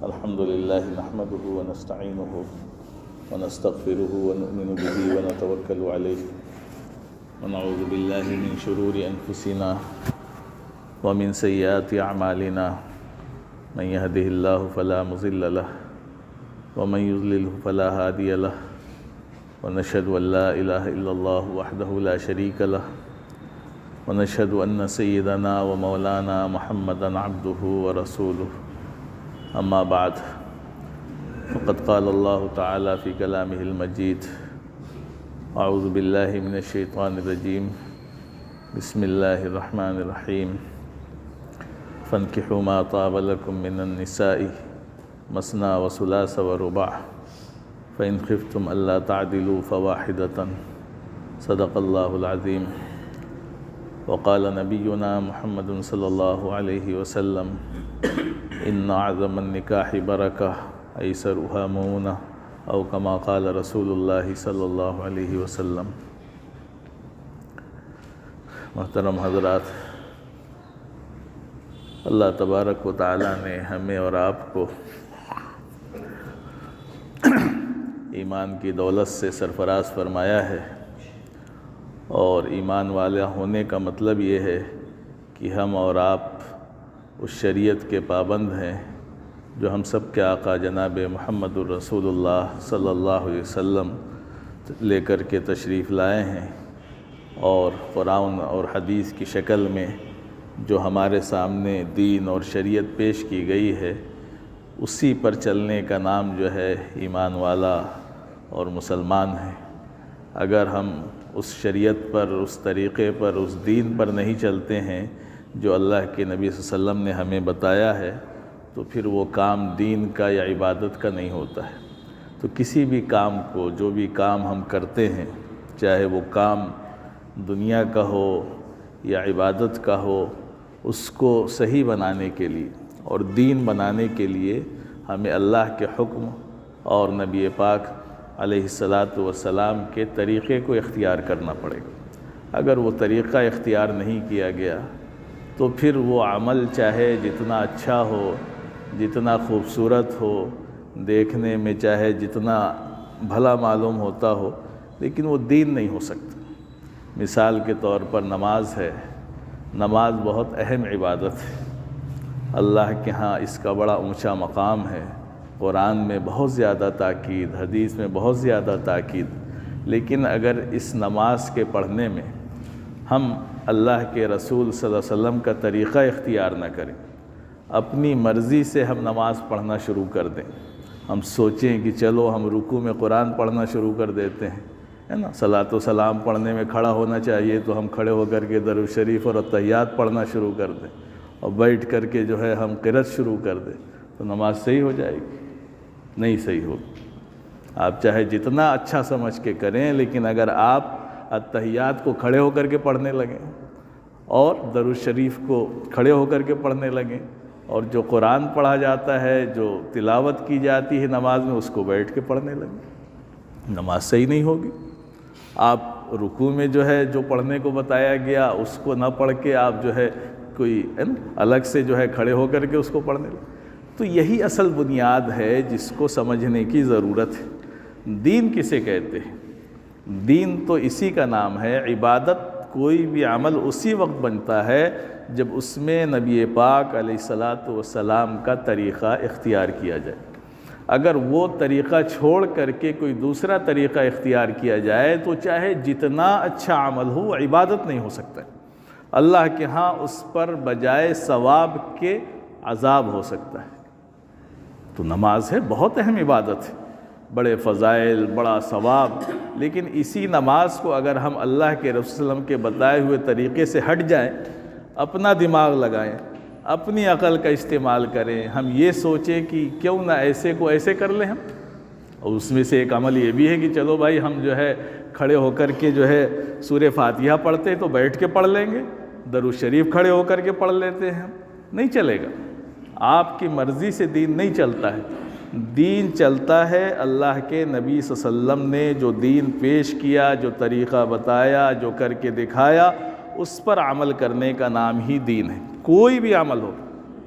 الحمد لله نحمده ونستعينه ونستغفره ونؤمن به ونتوكل عليه ونعوذ بالله من شرور أنفسنا ومن سيئات أعمالنا من يهده الله فلا مضل له ومن يضلله فلا هادي له ونشهد أن لا إله إلا الله وحده لا شريك له ونشهد أن سيدنا ومولانا محمدا عبده ورسوله أما بعد فقد قال الله تعالى في كلامه المجيد أعوذ بالله من الشيطان الرجيم بسم الله الرحمن الرحيم فانكحوا ما طاب لكم من النساء مثنى وثلاث ورباع فإن خفتم ألا تعدلوا فواحدة صدق الله العظيم وقال نبينا محمد صلى الله عليه وسلم إن أعظم النكاح بركة أيسرها مؤونة أو كما قال رسول الله صلی اللہ علیہ وسلم۔ محترم حضرات، اللہ تبارک و تعالیٰ نے ہمیں اور آپ کو ایمان کی دولت سے سرفراز فرمایا ہے، اور ایمان والا ہونے کا مطلب یہ ہے کہ ہم اور آپ اس شریعت کے پابند ہیں جو ہم سب کے آقا جناب محمد الرسول اللہ صلی اللہ علیہ وسلم لے کر کے تشریف لائے ہیں، اور قرآن اور حدیث کی شکل میں جو ہمارے سامنے دین اور شریعت پیش کی گئی ہے، اسی پر چلنے کا نام جو ہے ایمان والا اور مسلمان ہے۔ اگر ہم اس شریعت پر، اس طریقے پر، اس دین پر نہیں چلتے ہیں جو اللہ کے نبی صلی اللہ علیہ وسلم نے ہمیں بتایا ہے، تو پھر وہ کام دین کا یا عبادت کا نہیں ہوتا ہے۔ تو کسی بھی کام کو، جو بھی کام ہم کرتے ہیں، چاہے وہ کام دنیا کا ہو یا عبادت کا ہو، اس کو صحیح بنانے کے لیے اور دین بنانے کے لیے ہمیں اللہ کے حکم اور نبی پاک علیہ السلام کے طریقے کو اختیار کرنا پڑے گا۔ اگر وہ طریقہ اختیار نہیں کیا گیا تو پھر وہ عمل چاہے جتنا اچھا ہو، جتنا خوبصورت ہو، دیکھنے میں چاہے جتنا بھلا معلوم ہوتا ہو، لیکن وہ دین نہیں ہو سکتا۔ مثال کے طور پر نماز ہے۔ نماز بہت اہم عبادت ہے، اللہ کے ہاں اس کا بڑا اونچا مقام ہے۔ قرآن میں بہت زیادہ تاکید، حدیث میں بہت زیادہ تاکید، لیکن اگر اس نماز کے پڑھنے میں ہم اللہ کے رسول صلی اللہ علیہ وسلم کا طریقہ اختیار نہ کریں، اپنی مرضی سے ہم نماز پڑھنا شروع کر دیں، ہم سوچیں کہ چلو ہم رکوع میں قرآن پڑھنا شروع کر دیتے ہیں، ہے نا، صلاۃ و سلام پڑھنے میں کھڑا ہونا چاہیے تو ہم کھڑے ہو کر کے درود شریف اور تحیات پڑھنا شروع کر دیں، اور بیٹھ کر کے جو ہے ہم قرأت شروع کر دیں، تو نماز صحیح ہو جائے گی؟ نہیں صحیح ہوگی۔ آپ چاہے جتنا اچھا سمجھ کے کریں، لیکن اگر آپ التحیات کو کھڑے ہو کر کے پڑھنے لگیں اور درود شریف کو کھڑے ہو کر کے پڑھنے لگیں، اور جو قرآن پڑھا جاتا ہے، جو تلاوت کی جاتی ہے نماز میں، اس کو بیٹھ کے پڑھنے لگیں، نماز صحیح نہیں ہوگی۔ آپ رکوع میں جو ہے جو پڑھنے کو بتایا گیا اس کو نہ پڑھ کے آپ جو ہے کوئی الگ سے جو ہے کھڑے ہو کر کے اس کو پڑھنے لگیں، تو یہی اصل بنیاد ہے جس کو سمجھنے کی ضرورت ہے۔ دین کسے کہتے ہیں؟ دین تو اسی کا نام ہے۔ عبادت، کوئی بھی عمل اسی وقت بنتا ہے جب اس میں نبی پاک علیہ السلام کا طریقہ اختیار کیا جائے۔ اگر وہ طریقہ چھوڑ کر کے کوئی دوسرا طریقہ اختیار کیا جائے تو چاہے جتنا اچھا عمل ہو، وہ عبادت نہیں ہو سکتا ہے۔ اللہ کے ہاں اس پر بجائے ثواب کے عذاب ہو سکتا ہے۔ تو نماز ہے، بہت اہم عبادت ہے، بڑے فضائل، بڑا ثواب، لیکن اسی نماز کو اگر ہم اللہ کے رسول صلی اللہ علیہ وسلم کے بتائے ہوئے طریقے سے ہٹ جائیں، اپنا دماغ لگائیں، اپنی عقل کا استعمال کریں، ہم یہ سوچیں کہ کیوں نہ ایسے کو ایسے کر لیں ہم، اور اس میں سے ایک عمل یہ بھی ہے کہ چلو بھائی ہم جو ہے کھڑے ہو کر کے جو ہے سورہ فاتحہ پڑھتے تو بیٹھ کے پڑھ لیں گے، درود شریف کھڑے ہو کر کے پڑھ لیتے ہیں، نہیں چلے گا۔ آپ کی مرضی سے دین نہیں چلتا ہے، دین چلتا ہے اللہ کے نبی صلی اللہ علیہ وسلم نے جو دین پیش کیا، جو طریقہ بتایا، جو کر کے دکھایا، اس پر عمل کرنے کا نام ہی دین ہے۔ کوئی بھی عمل ہو،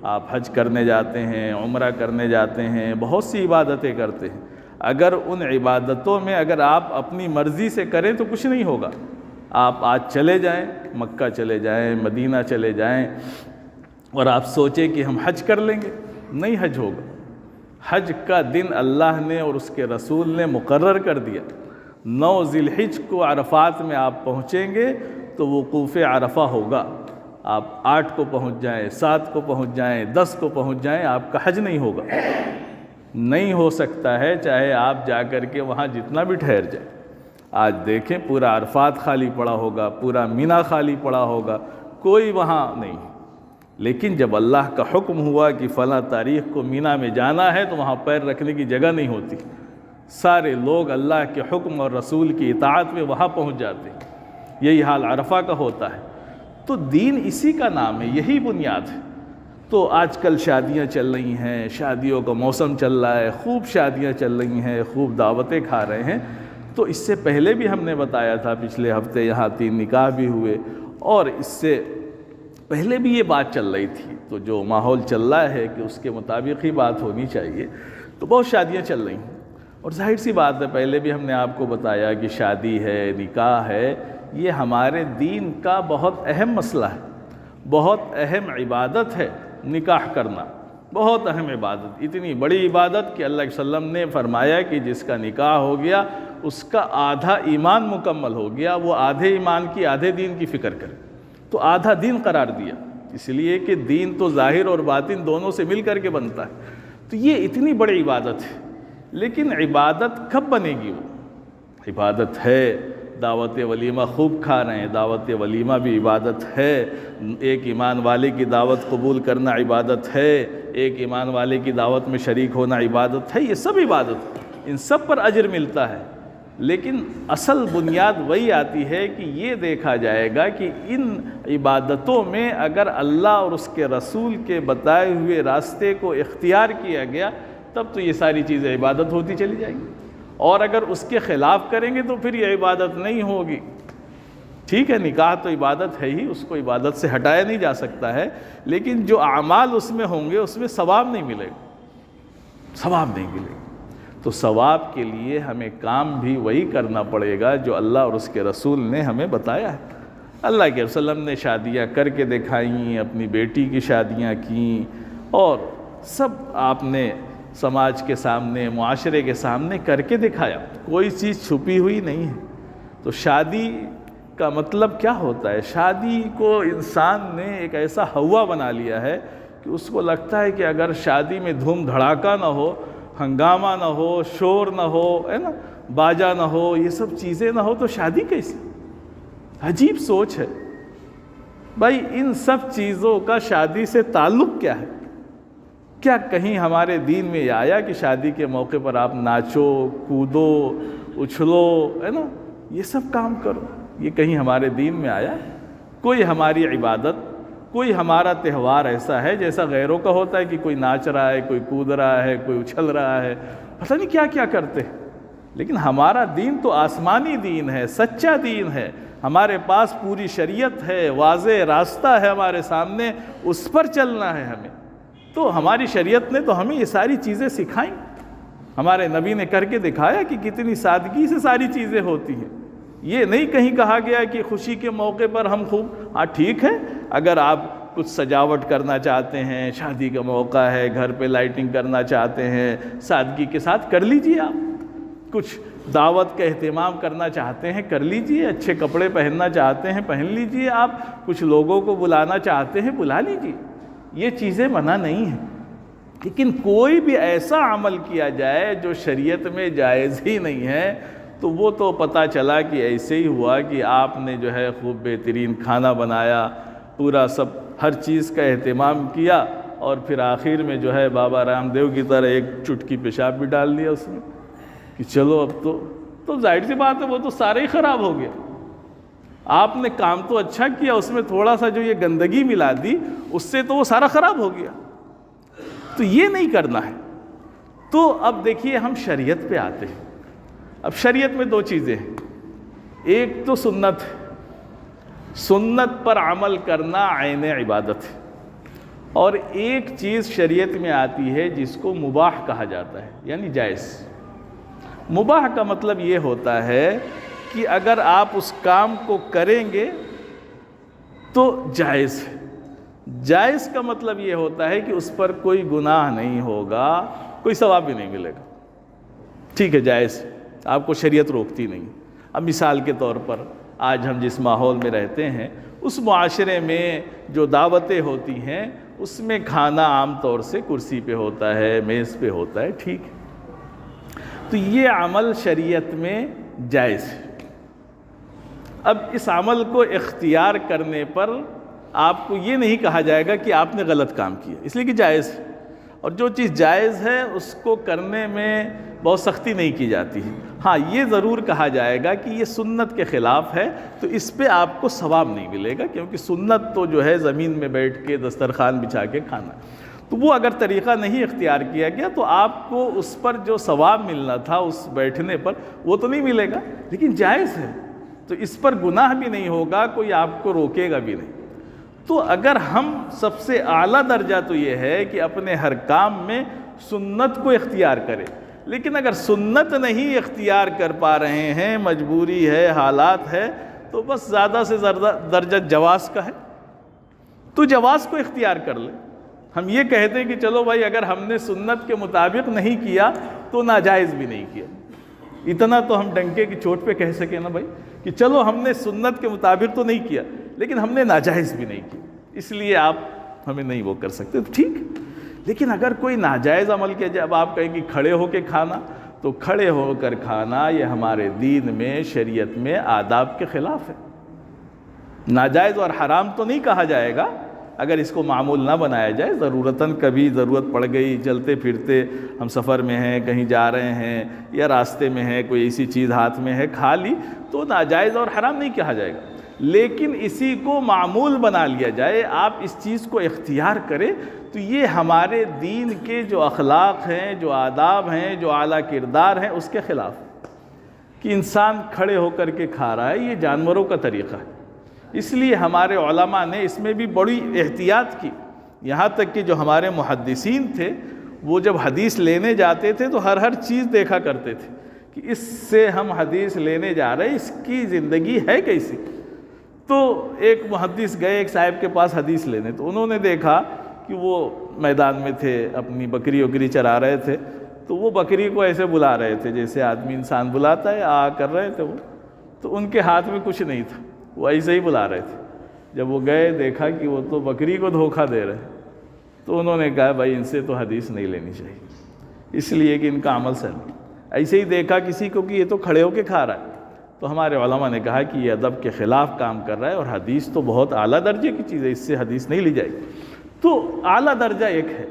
آپ حج کرنے جاتے ہیں، عمرہ کرنے جاتے ہیں، بہت سی عبادتیں کرتے ہیں، اگر ان عبادتوں میں اگر آپ اپنی مرضی سے کریں تو کچھ نہیں ہوگا۔ آپ آج چلے جائیں، مکہ چلے جائیں، مدینہ چلے جائیں، اور آپ سوچیں کہ ہم حج کر لیں گے، نہیں حج ہوگا۔ حج کا دن اللہ نے اور اس کے رسول نے مقرر کر دیا۔ 9 ذی الحجہ کو عرفات میں آپ پہنچیں گے تو وقوف عرفہ ہوگا۔ آپ 8 کو پہنچ جائیں، 7 کو پہنچ جائیں، 10 کو پہنچ جائیں، آپ کا حج نہیں ہوگا، نہیں ہو سکتا ہے، چاہے آپ جا کر کے وہاں جتنا بھی ٹھہر جائیں۔ آج دیکھیں پورا عرفات خالی پڑا ہوگا، پورا مینا خالی پڑا ہوگا، کوئی وہاں نہیں۔ لیکن جب اللہ کا حکم ہوا کہ فلاں تاریخ کو مینا میں جانا ہے تو وہاں پیر رکھنے کی جگہ نہیں ہوتی، سارے لوگ اللہ کے حکم اور رسول کی اطاعت میں وہاں پہنچ جاتے ہیں۔ یہی حال عرفہ کا ہوتا ہے۔ تو دین اسی کا نام ہے، یہی بنیاد ہے۔ تو آج کل شادیاں چل رہی ہیں، شادیوں کا موسم چل رہا ہے، خوب شادیاں چل رہی ہیں، خوب دعوتیں کھا رہے ہیں۔ تو اس سے پہلے بھی ہم نے بتایا تھا، پچھلے ہفتے یہاں 3 نکاح بھی ہوئے، اور اس سے پہلے بھی یہ بات چل رہی تھی۔ تو جو ماحول چل رہا ہے کہ اس کے مطابق ہی بات ہونی چاہیے، تو بہت شادیاں چل رہی ہیں۔ اور ظاہر سی بات ہے، پہلے بھی ہم نے آپ کو بتایا کہ شادی ہے، نکاح ہے، یہ ہمارے دین کا بہت اہم مسئلہ ہے، بہت اہم عبادت ہے۔ نکاح کرنا بہت اہم عبادت، اتنی بڑی عبادت کہ اللہ کے وسلم نے فرمایا کہ جس کا نکاح ہو گیا اس کا آدھا ایمان مکمل ہو گیا، وہ آدھے ایمان کی آدھے دین کی فکر کرے، تو آدھا دین قرار دیا، اس لیے کہ دین تو ظاہر اور باطن دونوں سے مل کر کے بنتا ہے۔ تو یہ اتنی بڑی عبادت ہے، لیکن عبادت کب بنے گی؟ وہ عبادت ہے۔ دعوت ولیمہ خوب کھا رہے ہیں، دعوت ولیمہ بھی عبادت ہے۔ ایک ایمان والے کی دعوت قبول کرنا عبادت ہے، ایک ایمان والے کی دعوت میں شریک ہونا عبادت ہے، یہ سب عبادت، ان سب پر اجر ملتا ہے۔ لیکن اصل بنیاد وہی آتی ہے کہ یہ دیکھا جائے گا کہ ان عبادتوں میں اگر اللہ اور اس کے رسول کے بتائے ہوئے راستے کو اختیار کیا گیا تب تو یہ ساری چیزیں عبادت ہوتی چلی جائیں گی، اور اگر اس کے خلاف کریں گے تو پھر یہ عبادت نہیں ہوگی۔ ٹھیک ہے، نکاح تو عبادت ہے ہی، اس کو عبادت سے ہٹایا نہیں جا سکتا ہے، لیکن جو اعمال اس میں ہوں گے اس میں ثواب نہیں ملے گا، ثواب نہیں ملے گا۔ تو ثواب کے لیے ہمیں کام بھی وہی کرنا پڑے گا جو اللہ اور اس کے رسول نے ہمیں بتایا ہے۔ اللہ کے وسلم نے شادیاں کر کے دکھائیں، اپنی بیٹی کی شادیاں کیں، اور سب آپ نے سماج کے سامنے، معاشرے کے سامنے کر کے دکھایا، کوئی چیز چھپی ہوئی نہیں ہے۔ تو شادی کا مطلب کیا ہوتا ہے؟ شادی کو انسان نے ایک ایسا ہوا بنا لیا ہے کہ اس کو لگتا ہے کہ اگر شادی میں دھوم دھڑاکا نہ ہو، ہنگامہ نہ ہو، شور نہ ہو، ہے نا، باجا نہ ہو، یہ سب چیزیں نہ ہو تو شادی کیسی؟ عجیب سوچ ہے بھائی، ان سب چیزوں کا شادی سے تعلق کیا ہے؟ کیا کہیں ہمارے دین میں یہ آیا کہ شادی کے موقع پر آپ ناچو، کودو، اچھلو، ہے نا، یہ سب کام کرو؟ یہ کہیں ہمارے دین میں آیا؟ کوئی ہماری عبادت، کوئی ہمارا تہوار ایسا ہے جیسا غیروں کا ہوتا ہے کہ کوئی ناچ رہا ہے، کوئی کود رہا ہے، کوئی اچھل رہا ہے، پتہ نہیں کیا کیا کرتے ہیں؟ لیکن ہمارا دین تو آسمانی دین ہے، سچا دین ہے، ہمارے پاس پوری شریعت ہے، واضح راستہ ہے ہمارے سامنے، اس پر چلنا ہے ہمیں۔ تو ہماری شریعت نے تو ہمیں یہ ساری چیزیں سکھائیں، ہمارے نبی نے کر کے دکھایا کہ کتنی سادگی سے ساری چیزیں ہوتی ہیں۔ یہ نہیں کہیں کہا گیا کہ خوشی کے موقع پر ہم خوب، ہاں ٹھیک ہے، اگر آپ کچھ سجاوٹ کرنا چاہتے ہیں، شادی کا موقع ہے، گھر پہ لائٹنگ کرنا چاہتے ہیں، سادگی کے ساتھ کر لیجئے، آپ کچھ دعوت کا اہتمام کرنا چاہتے ہیں کر لیجئے، اچھے کپڑے پہننا چاہتے ہیں پہن لیجئے، آپ کچھ لوگوں کو بلانا چاہتے ہیں بلا لیجئے، یہ چیزیں منع نہیں ہیں۔ لیکن کوئی بھی ایسا عمل کیا جائے جو شریعت میں جائز ہی نہیں ہے تو وہ تو پتہ چلا کہ ایسے ہی ہوا کہ آپ نے جو ہے خوب بہترین کھانا بنایا، پورا سب ہر چیز کا اہتمام کیا، اور پھر آخر میں جو ہے بابا رام دیو کی طرح ایک چٹکی پیشاب بھی ڈال دیا اس میں کہ چلو اب تو ظاہر سی بات ہے وہ تو سارا ہی خراب ہو گیا۔ آپ نے کام تو اچھا کیا، اس میں تھوڑا سا جو یہ گندگی ملا دی اس سے تو وہ سارا خراب ہو گیا۔ تو یہ نہیں کرنا ہے۔ تو اب دیکھیے ہم شریعت پہ آتے ہیں۔ اب شریعت میں دو چیزیں ہیں، ایک تو سنت ہے، سنت پر عمل کرنا عین عبادت ہے، اور ایک چیز شریعت میں آتی ہے جس کو مباح کہا جاتا ہے، یعنی جائز۔ مباح کا مطلب یہ ہوتا ہے کہ اگر آپ اس کام کو کریں گے تو جائز ہے۔ جائز کا مطلب یہ ہوتا ہے کہ اس پر کوئی گناہ نہیں ہوگا، کوئی ثواب بھی نہیں ملے گا۔ ٹھیک ہے، جائز، آپ کو شریعت روکتی نہیں۔ اب مثال کے طور پر آج ہم جس ماحول میں رہتے ہیں اس معاشرے میں جو دعوتیں ہوتی ہیں اس میں کھانا عام طور سے کرسی پہ ہوتا ہے، میز پہ ہوتا ہے، ٹھیک ہے، تو یہ عمل شریعت میں جائز ہے۔ اب اس عمل کو اختیار کرنے پر آپ کو یہ نہیں کہا جائے گا کہ آپ نے غلط کام کیا، اس لیے کہ جائز ہے، اور جو چیز جائز ہے اس کو کرنے میں بہت سختی نہیں کی جاتی ہے۔ ہاں، یہ ضرور کہا جائے گا کہ یہ سنت کے خلاف ہے تو اس پہ آپ کو ثواب نہیں ملے گا، کیونکہ سنت تو جو ہے زمین میں بیٹھ کے دسترخوان بچھا کے کھانا، تو وہ اگر طریقہ نہیں اختیار کیا گیا تو آپ کو اس پر جو ثواب ملنا تھا اس بیٹھنے پر وہ تو نہیں ملے گا، لیکن جائز ہے تو اس پر گناہ بھی نہیں ہوگا، کوئی آپ کو روکے گا بھی نہیں۔ تو اگر ہم سب سے اعلیٰ درجہ تو یہ ہے کہ اپنے ہر کام میں سنت کو اختیار کریں، لیکن اگر سنت نہیں اختیار کر پا رہے ہیں، مجبوری ہے، حالات ہے، تو بس زیادہ سے زیادہ درجہ جواز کا ہے تو جواز کو اختیار کر لیں۔ ہم یہ کہتے ہیں کہ چلو بھائی اگر ہم نے سنت کے مطابق نہیں کیا تو ناجائز بھی نہیں کیا، اتنا تو ہم ڈنکے کی چوٹ پہ کہہ سکیں نا بھائی کہ چلو ہم نے سنت کے مطابق تو نہیں کیا لیکن ہم نے ناجائز بھی نہیں کی، اس لیے آپ ہمیں نہیں وہ کر سکتے، تو ٹھیک۔ لیکن اگر کوئی ناجائز عمل کیا جائے، اب آپ کہیں کہ کھڑے ہو کے کھانا، تو کھڑے ہو کر کھانا یہ ہمارے دین میں، شریعت میں آداب کے خلاف ہے۔ ناجائز اور حرام تو نہیں کہا جائے گا اگر اس کو معمول نہ بنایا جائے، ضرورتاً کبھی ضرورت پڑ گئی، چلتے پھرتے ہم سفر میں ہیں، کہیں جا رہے ہیں یا راستے میں ہیں، کوئی ایسی چیز ہاتھ میں ہے کھا لی تو ناجائز اور حرام نہیں کہا جائے گا، لیکن اسی کو معمول بنا لیا جائے، آپ اس چیز کو اختیار کریں، تو یہ ہمارے دین کے جو اخلاق ہیں، جو آداب ہیں، جو اعلیٰ کردار ہیں اس کے خلاف کہ انسان کھڑے ہو کر کے کھا رہا ہے، یہ جانوروں کا طریقہ ہے۔ اس لیے ہمارے علماء نے اس میں بھی بڑی احتیاط کی، یہاں تک کہ جو ہمارے محدثین تھے وہ جب حدیث لینے جاتے تھے تو ہر چیز دیکھا کرتے تھے کہ اس سے ہم حدیث لینے جا رہے ہیں، اس کی زندگی ہے کیسی۔ تو ایک محدث گئے ایک صاحب کے پاس حدیث لینے، تو انہوں نے دیکھا کہ وہ میدان میں تھے، اپنی بکری وکری چرا رہے تھے، تو وہ بکری کو ایسے بلا رہے تھے جیسے آدمی انسان بلاتا ہے، آ کر رہے تھے وہ، تو ان کے ہاتھ میں کچھ نہیں تھا، وہ ایسے ہی بلا رہے تھے۔ جب وہ گئے دیکھا کہ وہ تو بکری کو دھوکہ دے رہے، تو انہوں نے کہا بھائی ان سے تو حدیث نہیں لینی چاہیے، اس لیے کہ ان کا عمل صحیح۔ ایسے ہی دیکھا کسی کو کہ یہ تو کھڑے ہو کے کھا رہا ہے، تو ہمارے علماء نے کہا کہ یہ ادب کے خلاف کام کر رہا ہے، اور حدیث تو بہت اعلیٰ درجے کی چیز ہے، اس سے حدیث نہیں لی جائے گی۔ تو اعلیٰ درجہ ایک ہے،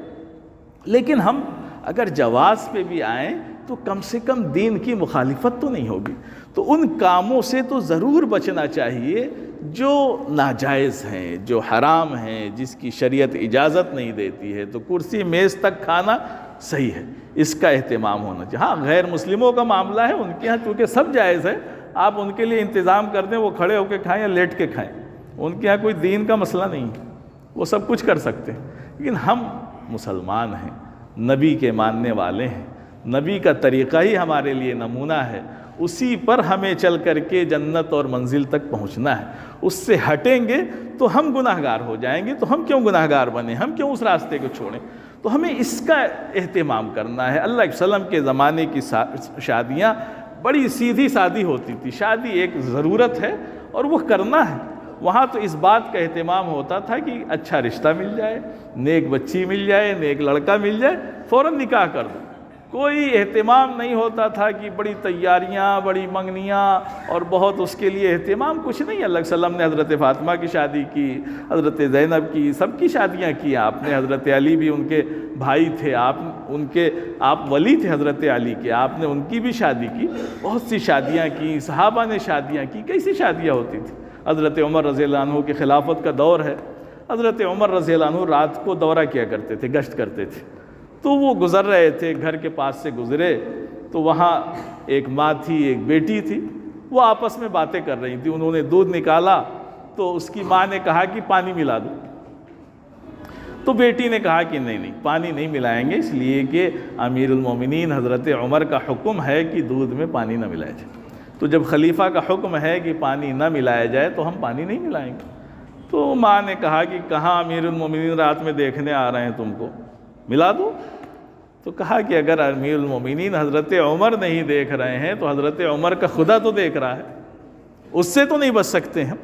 لیکن ہم اگر جواز پہ بھی آئیں تو کم سے کم دین کی مخالفت تو نہیں ہوگی، تو ان کاموں سے تو ضرور بچنا چاہیے جو ناجائز ہیں، جو حرام ہیں، جس کی شریعت اجازت نہیں دیتی ہے۔ تو کرسی میز تک کھانا صحیح ہے، اس کا اہتمام ہونا چاہیے۔ ہاں، غیر مسلموں کا معاملہ ہے، ان کے ہاں چونکہ سب جائز ہے، آپ ان کے لیے انتظام کر دیں، وہ کھڑے ہو کے کھائیں یا لیٹ کے کھائیں، ان کے ہاں کوئی دین کا مسئلہ نہیں ہے، وہ سب کچھ کر سکتے ہیں۔ لیکن ہم مسلمان ہیں، نبی کے ماننے والے ہیں، نبی کا طریقہ ہی ہمارے لیے نمونہ ہے، اسی پر ہمیں چل کر کے جنت اور منزل تک پہنچنا ہے۔ اس سے ہٹیں گے تو ہم گناہگار ہو جائیں گے، تو ہم کیوں گناہگار بنیں، ہم کیوں اس راستے کو چھوڑیں؟ تو ہمیں اس کا اہتمام کرنا ہے۔ اللہ علیہ وسلم کے زمانے کی شادیاں بڑی سیدھی سادی ہوتی تھی، شادی ایک ضرورت ہے اور وہ کرنا ہے۔ وہاں تو اس بات کا اہتمام ہوتا تھا کہ اچھا رشتہ مل جائے، نیک بچی مل جائے، نیک لڑکا مل جائے، فوراً نکاح کر دو۔ کوئی اہتمام نہیں ہوتا تھا کہ بڑی تیاریاں، بڑی منگنیاں اور بہت اس کے لیے اہتمام، کچھ نہیں۔ اللہ علیہ وسلم نے حضرت فاطمہ کی شادی کی، حضرت زینب کی، سب کی شادیاں کی آپ نے۔ حضرت علی بھی ان کے بھائی تھے، آپ ولی تھے حضرت علی کے، آپ نے ان کی بھی شادی کی، بہت سی شادیاں کی، صحابہ نے شادیاں کی، کیسی شادیاں ہوتی تھیں۔ حضرت عمر رضی اللہ عنہ کی خلافت کا دور ہے، حضرت عمر رضی اللہ عنہ رات کو دورہ کیا کرتے تھے، گشت کرتے تھے، تو وہ گزر رہے تھے، گھر کے پاس سے گزرے تو وہاں ایک ماں تھی، ایک بیٹی تھی، وہ آپس میں باتیں کر رہی تھیں۔ انہوں نے دودھ نکالا تو اس کی ماں نے کہا کہ پانی ملا دو، تو بیٹی نے کہا کہ نہیں پانی نہیں ملائیں گے، اس لیے کہ امیر المومنین حضرت عمر کا حکم ہے کہ دودھ میں پانی نہ ملایا جائے، تو جب خلیفہ کا حکم ہے کہ پانی نہ ملایا جائے تو ہم پانی نہیں ملائیں گے۔ تو ماں نے کہا کہ کہاں امیر المومنین رات میں دیکھنے آ رہے ہیں تم کو، ملا دو۔ تو کہا کہ اگر امیر المومنین حضرت عمر نہیں دیکھ رہے ہیں تو حضرت عمر کا خدا تو دیکھ رہا ہے، اس سے تو نہیں بچ سکتے ہم۔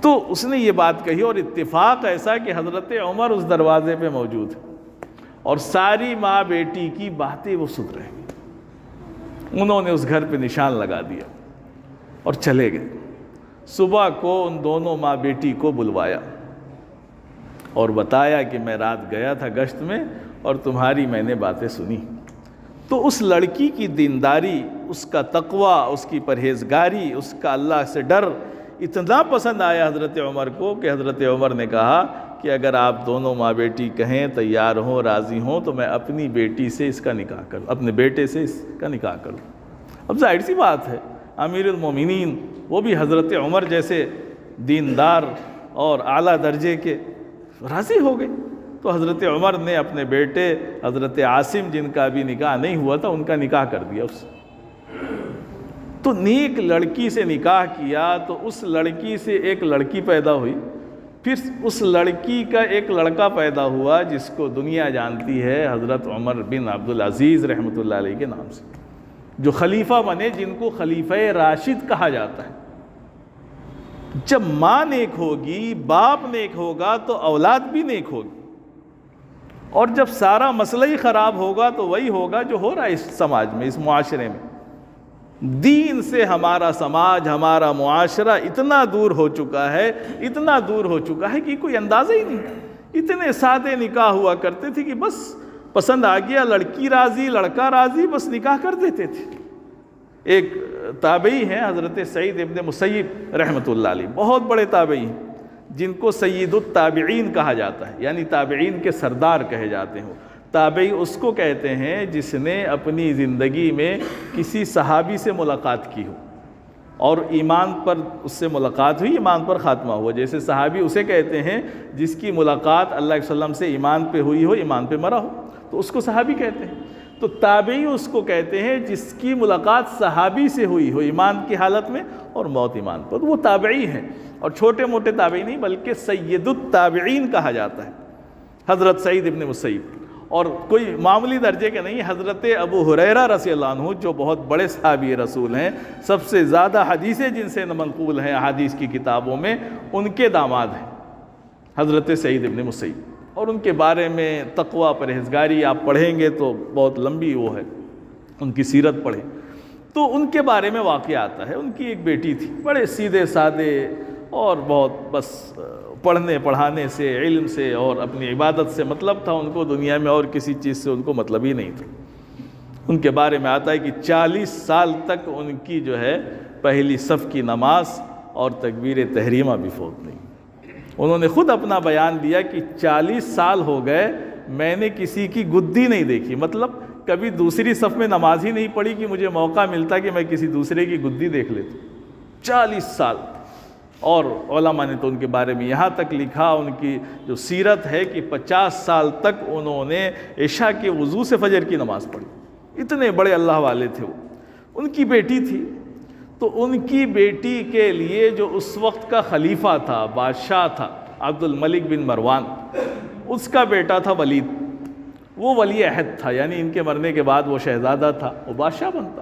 تو اس نے یہ بات کہی، اور اتفاق ایسا کہ حضرت عمر اس دروازے پہ موجود ہے اور ساری ماں بیٹی کی باتیں وہ سن رہے ہیں۔ انہوں نے اس گھر پہ نشان لگا دیا اور چلے گئے۔ صبح کو ان دونوں ماں بیٹی کو بلوایا اور بتایا کہ میں رات گیا تھا گشت میں اور تمہاری میں نے باتیں سنی۔ تو اس لڑکی کی دینداری، اس کا تقوی، اس کی پرہیزگاری، اس کا اللہ سے ڈر اتنا پسند آیا حضرت عمر کو کہ حضرت عمر نے کہا کہ اگر آپ دونوں ماں بیٹی کہیں، تیار ہوں، راضی ہوں، تو میں اپنی بیٹی سے اس کا نکاح کروں، اپنے بیٹے سے اس کا نکاح کروں۔ اب ظاہر سی بات ہے امیر المومنین وہ بھی حضرت عمر جیسے دیندار اور اعلیٰ درجے کے، راضی ہو گئے۔ تو حضرت عمر نے اپنے بیٹے حضرت عاصم، جن کا ابھی نکاح نہیں ہوا تھا، ان کا نکاح کر دیا اس سے۔ تو نیک لڑکی سے نکاح کیا تو اس لڑکی سے ایک لڑکی پیدا ہوئی، پھر اس لڑکی کا ایک لڑکا پیدا ہوا جس کو دنیا جانتی ہے حضرت عمر بن عبدالعزیز رحمۃ اللہ علیہ کے نام سے، جو خلیفہ بنے، جن کو خلیفہ راشد کہا جاتا ہے۔ جب ماں نیک ہوگی، باپ نیک ہوگا تو اولاد بھی نیک ہوگی، اور جب سارا مسئلہ ہی خراب ہوگا تو وہی ہوگا جو ہو رہا ہے اس سماج میں، اس معاشرے میں۔ دین سے ہمارا سماج، ہمارا معاشرہ اتنا دور ہو چکا ہے، اتنا دور ہو چکا ہے کہ کوئی اندازہ ہی نہیں۔ اتنے سادے نکاح ہوا کرتے تھے کہ بس پسند آ گیا، لڑکی راضی، لڑکا راضی، بس نکاح کر دیتے تھے۔ ایک تابعی ہیں حضرت سعید ابن مسیب رحمۃ اللہ علیہ، بہت بڑے تابعی ہیں، جن کو سید التابعین کہا جاتا ہے، یعنی تابعین کے سردار کہے جاتے ہیں۔ تابعی اس کو کہتے ہیں جس نے اپنی زندگی میں کسی صحابی سے ملاقات کی ہو اور ایمان پر اس سے ملاقات ہوئی، ایمان پر خاتمہ ہوا۔ جیسے صحابی اسے کہتے ہیں جس کی ملاقات اللہ کے وسلم سے ایمان پہ ہوئی ہو، ایمان پہ مرا ہو، تو اس کو صحابی کہتے ہیں۔ تو تابعی اس کو کہتے ہیں جس کی ملاقات صحابی سے ہوئی ہو ایمان کی حالت میں اور موت ایمان پر، وہ تابعی ہیں۔ اور چھوٹے موٹے تابعی نہیں بلکہ سید التابعین کہا جاتا ہے حضرت سعید ابن مسیب، اور کوئی معمولی درجے کے نہیں۔ حضرت ابو ہریرہ رضی اللہ عنہ جو بہت بڑے صحابی رسول ہیں، سب سے زیادہ حدیثیں جن سے منقول ہیں احادیث کی کتابوں میں، ان کے داماد ہیں حضرت سعید ابن مسیب، اور ان کے بارے میں تقوی، پرہیزگاری آپ پڑھیں گے تو بہت لمبی وہ ہے، ان کی سیرت پڑھیں تو ان کے بارے میں واقعہ آتا ہے۔ ان کی ایک بیٹی تھی، بڑے سیدھے سادے اور بہت بس پڑھنے پڑھانے سے، علم سے اور اپنی عبادت سے مطلب تھا ان کو، دنیا میں اور کسی چیز سے ان کو مطلب ہی نہیں تھا۔ ان کے بارے میں آتا ہے کہ 40 سال تک ان کی جو ہے پہلی صف کی نماز اور تکبیر تحریمہ بھی فوت نہیں۔ انہوں نے خود اپنا بیان دیا کہ 40 سال ہو گئے میں نے کسی کی گدی نہیں دیکھی، مطلب کبھی دوسری صف میں نماز ہی نہیں پڑھی کہ مجھے موقع ملتا کہ میں کسی دوسرے کی گدی دیکھ لیتا۔ 40 سال۔ اور علماء نے تو ان کے بارے میں یہاں تک لکھا، ان کی جو سیرت ہے کہ 50 سال تک انہوں نے عشاء کے وضو سے فجر کی نماز پڑھی، اتنے بڑے اللہ والے تھے وہ۔ ان کی بیٹی تھی، تو ان کی بیٹی کے لیے جو اس وقت کا خلیفہ تھا، بادشاہ تھا، عبد الملک بن مروان، اس کا بیٹا تھا ولید، وہ ولی عہد تھا، یعنی ان کے مرنے کے بعد وہ شہزادہ تھا، وہ بادشاہ بنتا۔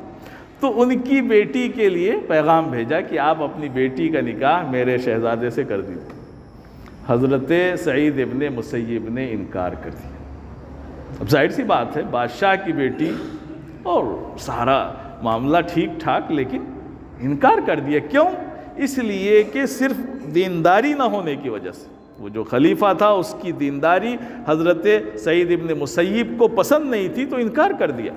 تو ان کی بیٹی کے لیے پیغام بھیجا کہ آپ اپنی بیٹی کا نکاح میرے شہزادے سے کر دیجیے۔ حضرت سعید ابن مسیب نے انکار کر دیا۔ اب ظاہر سی بات ہے، بادشاہ کی بیٹی اور سارا معاملہ ٹھیک ٹھاک، لیکن انکار کر دیا۔ کیوں؟ اس لیے کہ صرف دینداری نہ ہونے کی وجہ سے، وہ جو خلیفہ تھا اس کی دینداری حضرت سعید ابن مسیب کو پسند نہیں تھی، تو انکار کر دیا۔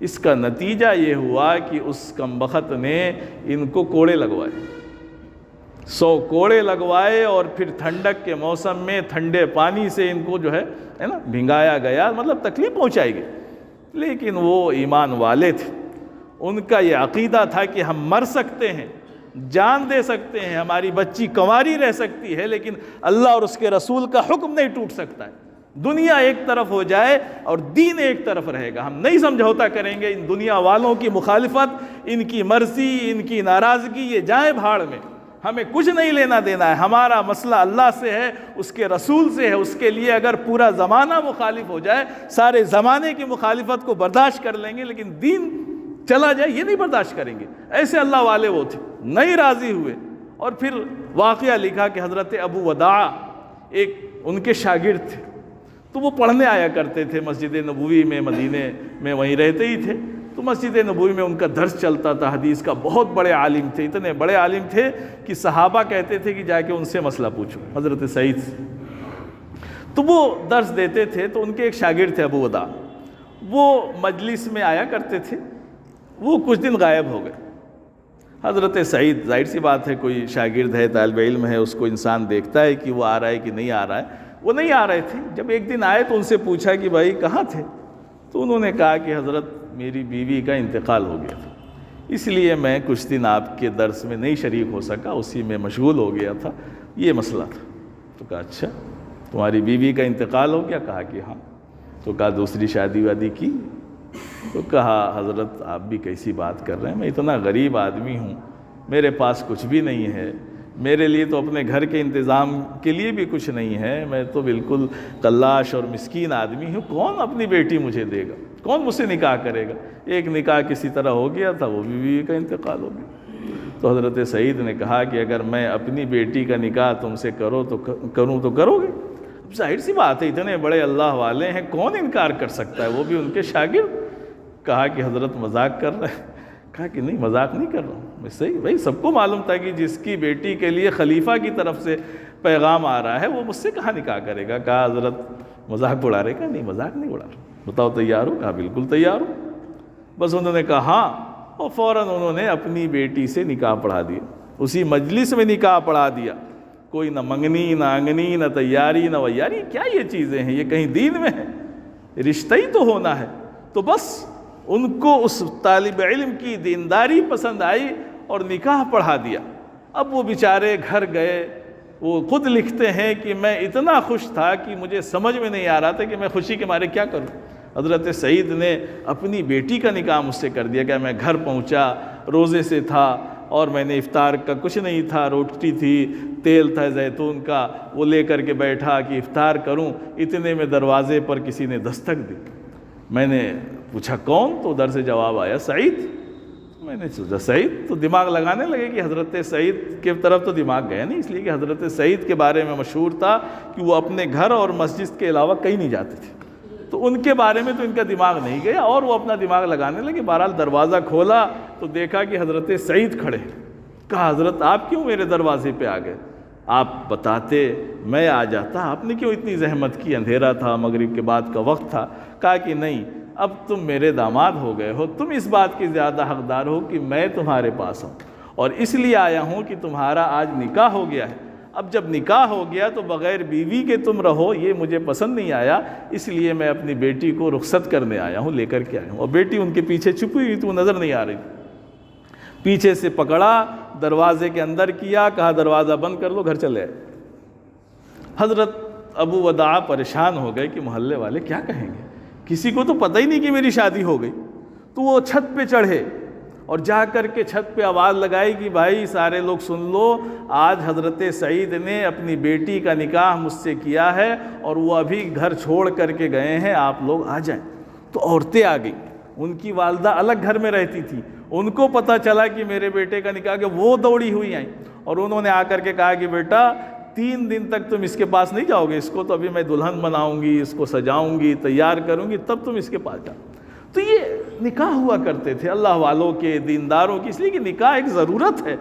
اس کا نتیجہ یہ ہوا کہ اس کمبخت نے ان کو کوڑے لگوائے، 100 کوڑے لگوائے، اور پھر ٹھنڈک کے موسم میں ٹھنڈے پانی سے ان کو جو ہے نا بھنگایا گیا، مطلب تکلیف پہنچائی گئی۔ لیکن وہ ایمان والے تھے، ان کا یہ عقیدہ تھا کہ ہم مر سکتے ہیں جان دے سکتے ہیں، ہماری بچی کنواری رہ سکتی ہے، لیکن اللہ اور اس کے رسول کا حکم نہیں ٹوٹ سکتا ہے۔ دنیا ایک طرف ہو جائے اور دین ایک طرف رہے گا، ہم نہیں سمجھوتا کریں گے۔ ان دنیا والوں کی مخالفت، ان کی مرضی، ان کی ناراضگی، یہ جائیں بھاڑ میں، ہمیں کچھ نہیں لینا دینا ہے۔ ہمارا مسئلہ اللہ سے ہے، اس کے رسول سے ہے۔ اس کے لیے اگر پورا زمانہ مخالف ہو جائے، سارے زمانے کی مخالفت کو برداشت کر لیں گے، لیکن دین چلا جائے یہ نہیں برداشت کریں گے۔ ایسے اللہ والے وہ تھے، نہیں راضی ہوئے۔ اور پھر واقعہ لکھا کہ حضرت ابو وداع ایک ان کے شاگرد تھے، تو وہ پڑھنے آیا کرتے تھے مسجد نبوی میں، مدینے میں وہیں رہتے ہی تھے۔ تو مسجد نبوی میں ان کا درس چلتا تھا حدیث کا، بہت بڑے عالم تھے، اتنے بڑے عالم تھے کہ صحابہ کہتے تھے کہ جا کے ان سے مسئلہ پوچھو، حضرت سعید سے۔ تو وہ درس دیتے تھے، تو ان کے ایک شاگرد تھے ابو وداع، وہ مجلس میں آیا کرتے تھے، وہ کچھ دن غائب ہو گئے۔ حضرت سعید، ظاہر سی بات ہے، کوئی شاگرد ہے، طالب علم ہے، اس کو انسان دیکھتا ہے کہ وہ آ رہا ہے کہ نہیں آ رہا ہے۔ وہ نہیں آ رہے تھے۔ جب ایک دن آئے تو ان سے پوچھا کہ بھائی کہاں تھے؟ تو انہوں نے کہا کہ حضرت میری بیوی کا انتقال ہو گیا تھا، اس لیے میں کچھ دن آپ کے درس میں نہیں شریک ہو سکا، اسی میں مشغول ہو گیا تھا، یہ مسئلہ تھا۔ تو کہا اچھا تمہاری بیوی کا انتقال ہو گیا؟ کہا کہ ہاں۔ تو کہا دوسری شادی وادی کی؟ تو کہا حضرت آپ بھی کیسی بات کر رہے ہیں، میں اتنا غریب آدمی ہوں، میرے پاس کچھ بھی نہیں ہے، میرے لیے تو اپنے گھر کے انتظام کے لیے بھی کچھ نہیں ہے، میں تو بالکل قلاش اور مسکین آدمی ہوں، کون اپنی بیٹی مجھے دے گا، کون مجھ سے نکاح کرے گا؟ ایک نکاح کسی طرح ہو گیا تھا، وہ بیوی کا انتقال ہو گیا۔ تو حضرت سعید نے کہا کہ اگر میں اپنی بیٹی کا نکاح تم سے کروں تو کرو گے؟ اب ظاہر سی بات ہے، اتنے بڑے اللہ والے ہیں، کون انکار کر سکتا ہے، وہ بھی ان کے شاگرد۔ کہا کہ حضرت مذاق کر رہے ہیں؟ کہا کہ نہیں مذاق نہیں کر رہا ہوں میں، صحیح بھائی سب کو معلوم تھا کہ جس کی بیٹی کے لیے خلیفہ کی طرف سے پیغام آ رہا ہے وہ مجھ سے کہاں نکاح کرے گا۔ کہا حضرت مذاق اڑا رہے؟ کہا نہیں مذاق نہیں اڑا رہا، بتاؤ تیار ہو؟ کہا بالکل تیار ہوں۔ بس انہوں نے کہا ہاں، اور فوراً انہوں نے اپنی بیٹی سے نکاح پڑھا دیا، اسی مجلس میں نکاح پڑھا دیا۔ کوئی نہ منگنی، نہ انگنی، نہ تیاری، نہ ویاری، کیا یہ چیزیں ہیں؟ یہ کہیں دین میں ہے؟ رشتہ ہی تو ہونا ہے۔ تو بس ان کو اس طالب علم کی دینداری پسند آئی اور نکاح پڑھا دیا۔ اب وہ بیچارے گھر گئے، وہ خود لکھتے ہیں کہ میں اتنا خوش تھا کہ مجھے سمجھ میں نہیں آ رہا تھا کہ میں خوشی کے مارے کیا کروں۔ حضرت سعید نے اپنی بیٹی کا نکاح مجھ سے کر دیا کہ میں گھر پہنچا، روزے سے تھا اور میں نے افطار کا کچھ نہیں تھا، روٹی تھی، تیل تھا زیتون کا، وہ لے کر کے بیٹھا کہ افطار کروں۔ اتنے میں دروازے پر کسی نے دستک دی، میں نے پوچھا کون؟ تو ادھر سے جواب آیا سعید۔ میں نے سوچا سعید، تو دماغ لگانے لگے کہ حضرت سعید کی طرف تو دماغ گیا نہیں، اس لیے کہ حضرت سعید کے بارے میں مشہور تھا کہ وہ اپنے گھر اور مسجد کے علاوہ کہیں نہیں جاتے تھے، تو ان کے بارے میں تو ان کا دماغ نہیں گیا اور وہ اپنا دماغ لگانے لگے۔ بہرحال دروازہ کھولا تو دیکھا کہ حضرت سعید کھڑے۔ کہا حضرت آپ کیوں میرے دروازے پہ آ گئے؟ آپ بتاتے میں آ جاتا، آپ نے کیوں اتنی زحمت کی؟ اندھیرا تھا، مغرب کے بعد کا وقت تھا۔ کہا کہ نہیں، اب تم میرے داماد ہو گئے ہو، تم اس بات کی زیادہ حقدار ہو کہ میں تمہارے پاس ہوں، اور اس لیے آیا ہوں کہ تمہارا آج نکاح ہو گیا ہے۔ اب جب نکاح ہو گیا تو بغیر بیوی کے تم رہو، یہ مجھے پسند نہیں آیا، اس لیے میں اپنی بیٹی کو رخصت کرنے آیا ہوں، لے کر کے آیا ہوں۔ اور بیٹی ان کے پیچھے چھپی ہوئی تو نظر نہیں آ رہی، پیچھے سے پکڑا، دروازے کے اندر کیا، کہا دروازہ بند کر لو، گھر چلے آئے۔ حضرت ابو وداع پریشان ہو گئے کہ محلے والے کیا کہیں گے، کسی کو تو پتہ ہی نہیں کہ میری شادی ہو گئی۔ تو وہ چھت پہ چڑھے اور جا کر کے چھت پہ آواز لگائی کہ بھائی سارے لوگ سن لو، آج حضرت سعید نے اپنی بیٹی کا نکاح مجھ سے کیا ہے اور وہ ابھی گھر چھوڑ کر کے گئے ہیں، آپ لوگ آ جائیں۔ تو عورتیں آ گئیں، ان کی والدہ الگ گھر میں رہتی تھی، ان کو پتہ چلا کہ میرے بیٹے کا نکاح، کہ وہ دوڑی ہوئی آئیں اور انہوں نے آ کر کے کہا کہ بیٹا 3 دن تک تم اس کے پاس نہیں جاؤ گے، اس کو تو ابھی میں دلہن بناؤں گی، اس کو سجاؤں گی، تیار کروں گی، تب تم اس کے پاس جاؤ۔ تو یہ نکاح ہوا کرتے تھے اللہ والوں کے، دینداروں کی، اس لیے کہ نکاح ایک ضرورت ہے،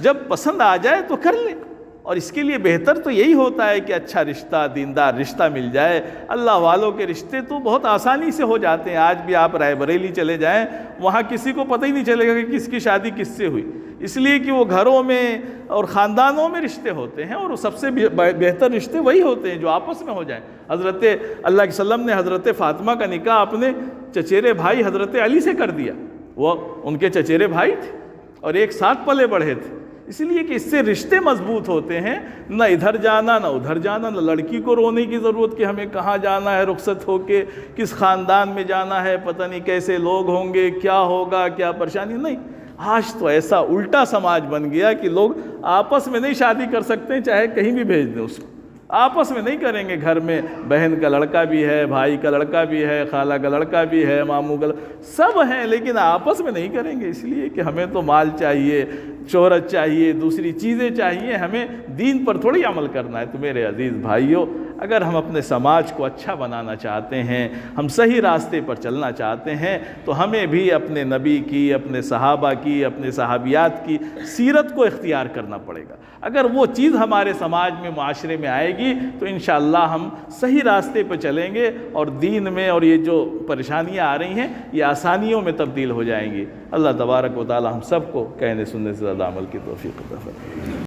جب پسند آ جائے تو کر لیں، اور اس کے لیے بہتر تو یہی ہوتا ہے کہ اچھا رشتہ، دیندار رشتہ مل جائے۔ اللہ والوں کے رشتے تو بہت آسانی سے ہو جاتے ہیں، آج بھی آپ رائے بریلی چلے جائیں، وہاں کسی کو پتہ ہی نہیں چلے گا کہ کس کی شادی کس سے ہوئی، اس لیے کہ وہ گھروں میں اور خاندانوں میں رشتے ہوتے ہیں، اور سب سے بہتر رشتے وہی ہوتے ہیں جو آپس میں ہو جائیں۔ حضرت اللہ کے وسلم نے حضرت فاطمہ کا نکاح اپنے چچیرے بھائی حضرت علی سے کر دیا، وہ ان کے چچیرے بھائی تھے اور ایک ساتھ پلے بڑھے تھے، اس لیے کہ اس سے رشتے مضبوط ہوتے ہیں، نہ ادھر جانا نہ ادھر جانا، نہ لڑکی کو رونے کی ضرورت کہ ہمیں کہاں جانا ہے رخصت ہو کے، کس خاندان میں جانا ہے، پتہ نہیں کیسے لوگ ہوں گے، کیا ہوگا، کیا پریشانی، نہیں۔ آج تو ایسا الٹا سماج بن گیا کہ لوگ آپس میں نہیں شادی کر سکتے، چاہے کہیں بھی بھیج دیں اس کو، آپس میں نہیں کریں گے۔ گھر میں بہن کا لڑکا بھی ہے، بھائی کا لڑکا بھی ہے، خالہ کا لڑکا بھی ہے، ماموں کا سب ہیں، لیکن آپس میں نہیں کریں گے، اس لیے کہ ہمیں تو مال چاہیے، شہرت چاہیے، دوسری چیزیں چاہیے، ہمیں دین پر تھوڑی عمل کرنا ہے۔ تو میرے عزیز بھائیوں، اگر ہم اپنے سماج کو اچھا بنانا چاہتے ہیں، ہم صحیح راستے پر چلنا چاہتے ہیں، تو ہمیں بھی اپنے نبی کی، اپنے صحابہ کی، اپنے صحابیات کی سیرت کو اختیار کرنا پڑے گا۔ اگر وہ چیز ہمارے سماج میں، معاشرے میں آئے گی تو انشاءاللہ ہم صحیح راستے پہ چلیں گے، اور دین میں اور یہ جو پریشانیاں آ رہی ہیں یہ آسانیوں میں تبدیل ہو جائیں گی۔ اللہ تبارک و تعالی ہم سب کو کہنے سننے سے زیادہ عمل کی توفیق عطا فرمائے۔